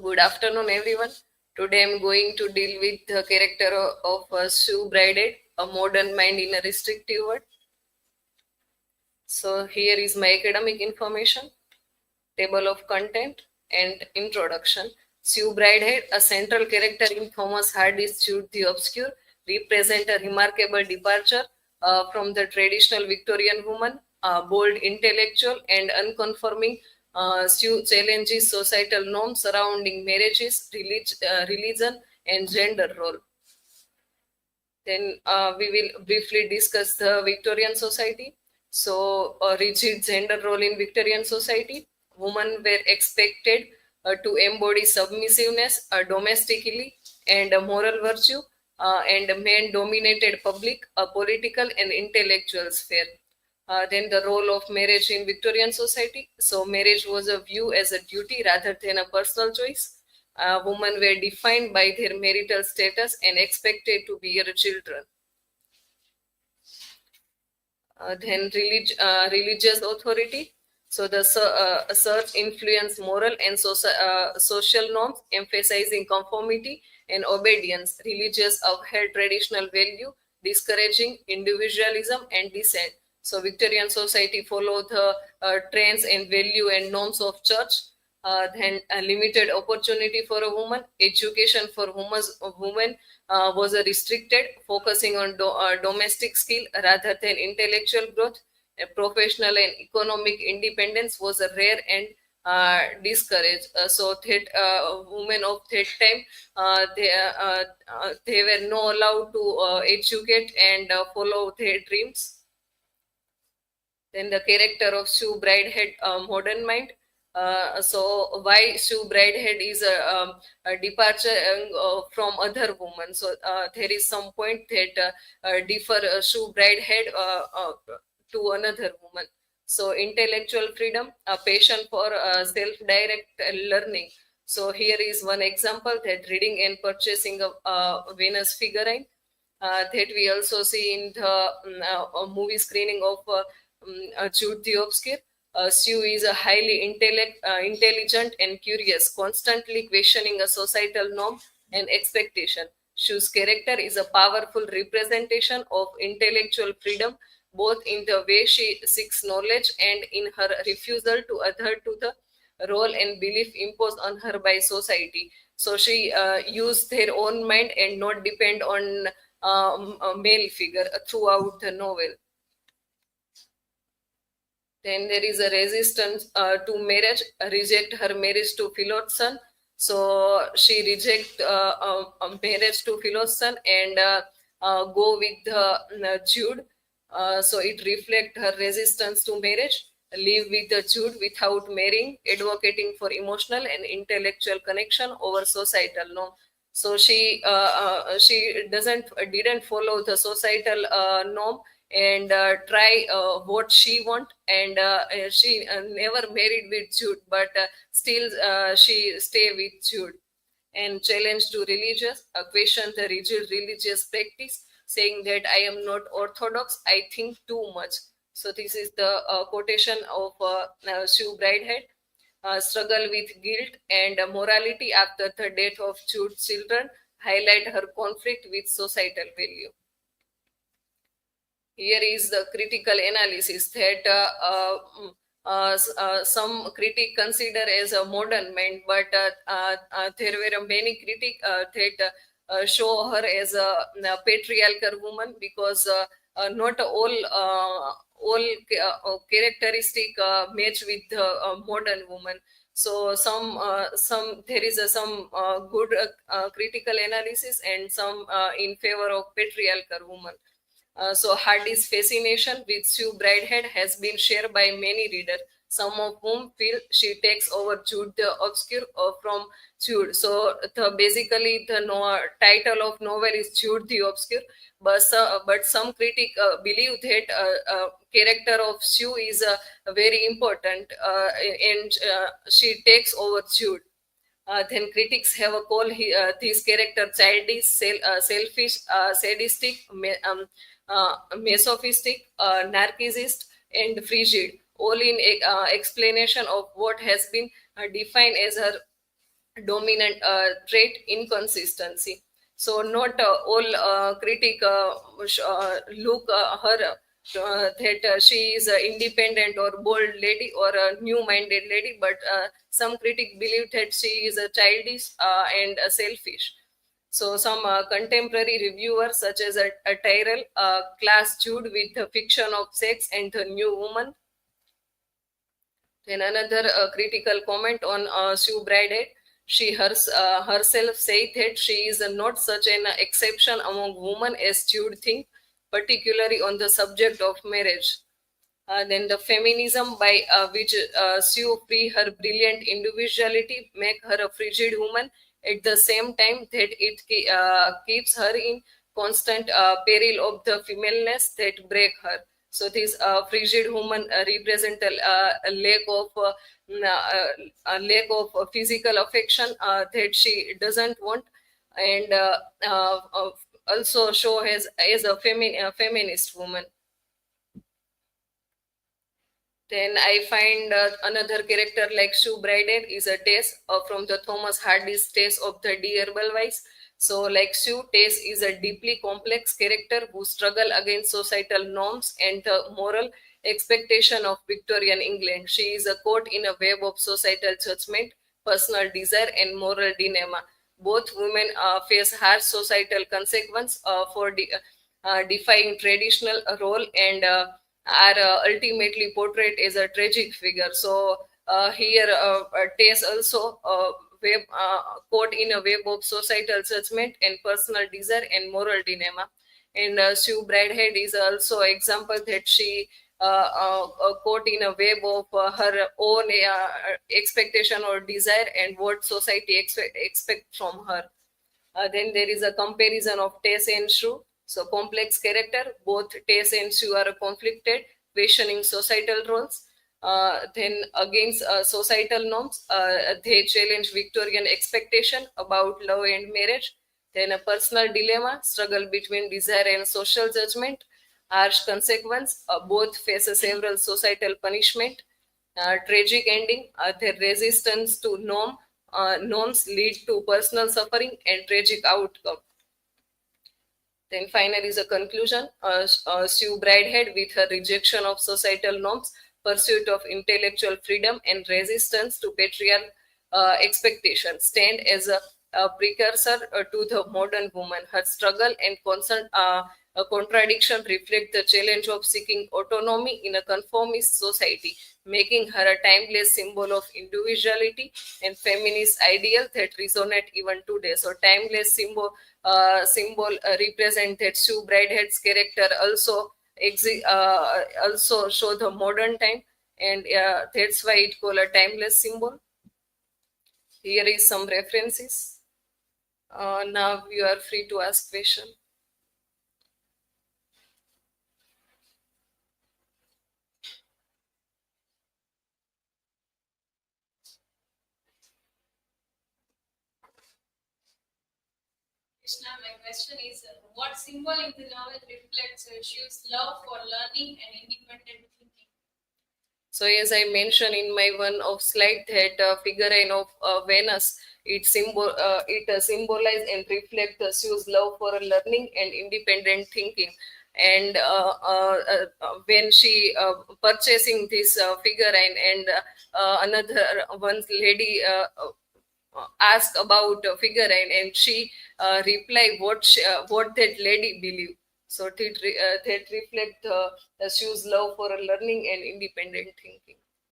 Good afternoon, everyone. Today I'm going to deal with the character of Sue Brided, a modern mind in a restrictive world. So here is my academic information, table of content, and introduction. Sue Bridehead, a central character in Thomas Hardy's Jude the Obscure, represent a remarkable departure from the traditional Victorian woman, bold intellectual and unconforming. Sue challenges societal norms surrounding marriages, religion, and gender role. Then we will briefly discuss the Victorian society. So, a rigid gender role in Victorian society. Women were expected to embody submissiveness domestically and a moral virtue, and men dominated public, political, and intellectual sphere. Then the role of marriage in Victorian society. So, marriage was a view as a duty rather than a personal choice. Women were defined by their marital status and expected to bear children. Then religious authority. So the search influence moral and social norms, emphasizing conformity and obedience. Religious upheld traditional value, discouraging individualism and dissent. So Victorian society followed the trends and value and norms of church. Then a limited opportunity for a woman. Education for women was restricted, focusing on domestic skill rather than intellectual growth. Professional and economic independence was rare and discouraged. So that women of that time, they were not allowed to educate and follow their dreams. Then the character of Sue Bridehead, modern mind. So why Sue Bridehead is a departure from other women. So there is some point that differ Sue Bridehead to another woman. So intellectual freedom, a passion for self-direct learning. So here is one example, that reading and purchasing a Venus figurine. That we also see in the movie screening of Jude the Obscure. Sue is a highly intelligent and curious, constantly questioning a societal norm and expectation. Sue's character is a powerful representation of intellectual freedom, both in the way she seeks knowledge and in her refusal to adhere to the role and belief imposed on her by society. So she used her own mind and not depend on a male figure throughout the novel. Then there is a resistance to marriage, reject her marriage to Philo's son. So she reject marriage to Philo's son and go with Jude. So it reflect her resistance to marriage, live with Jude without marrying, advocating for emotional and intellectual connection over societal norm. So she didn't follow the societal norm and try what she want, and she never married with Jude, but still she stay with Jude. And challenge to religious, question the rigid religious practice, saying that I am not orthodox, I think too much. So this is the quotation of Sue Bridehead. Struggle with guilt and morality after the death of Jude's children highlight her conflict with societal value. Here is the critical analysis that some critic consider as a modern mind, but there were many critics that show her as a patriarchal woman, because not all characteristic match with the modern woman. So some there is some good critical analysis and some in favor of patriarchal woman. So Hardy's fascination with Sue Bridehead has been shared by many readers, some of whom feel she takes over Jude the Obscure from Jude. So basically the title of novel is Jude the Obscure, but some critics believe that character of Sue is very important, and she takes over Jude. Then critics have called this character childish, selfish, sadistic, masochistic, narcissist, and frigid, all in explanation of what has been defined as her dominant trait, inconsistency. So not all critic look her that she is an independent or bold lady or a new-minded lady, but some critic believe that she is a childish and selfish. So some contemporary reviewers, such as a Tyrrell, class Jude with the fiction of sex and the new woman. Then another critical comment on Sue Bradhead. She herself said that she is not such an exception among women as Jude think, particularly on the subject of marriage. Then the feminism by which Sue free her brilliant individuality make her a frigid woman at the same time that it keeps her in constant peril of the femaleness that break her. So this frigid woman represent a lack of a lack of physical affection that she doesn't want, and also show as a feminist woman. Then I find another character like Sue Bryden is a Tess from the Thomas Hardy's Tess of the Dear Belwise. So, like Sue, Tess is a deeply complex character who struggle against societal norms and the moral expectation of Victorian England. She is caught in a web of societal judgment, personal desire, and moral dilemma. Both women face harsh societal consequence for defying traditional role and are ultimately portrayed as a tragic figure. So here, Tess also caught in a web of societal judgment and personal desire and moral dilemma. And Sue Bradhead is also example that she caught in a web of her own expectation or desire and what society expect from her. Then there is a comparison of Tess and Sue. So complex character, both Tess and Sue are conflicted, questioning societal roles. Then against societal norms, they challenge Victorian expectation about love and marriage. Then a personal dilemma, struggle between desire and social judgment. Harsh consequence, both face several societal punishment. Tragic ending, their resistance to norms lead to personal suffering and tragic outcome. Then finally is a conclusion. Sue Bradhead, with her rejection of societal norms, pursuit of intellectual freedom, and resistance to patriarchal expectations, stand as a precursor to the modern woman. Her struggle and constant a contradiction reflect the challenge of seeking autonomy in a conformist society, making her a timeless symbol of individuality and feminist ideal that resonate even today. So timeless symbol represent that Sue Bradhead's character also show the modern time, and that's why it called a timeless symbol. Here is some references. Now you are free to ask question. Krishna, my question is what symbol in the novel reflects Shiv's love for learning and independent thinking? So as I mentioned in my one of slide that figurine of Venus, it symbolize and reflect the Sue's love for learning and independent thinking. And when she purchasing this figurine, and another one lady asked about figurine, and she replied what that lady believed. So that reflect the Sue's love for learning and independent thinking.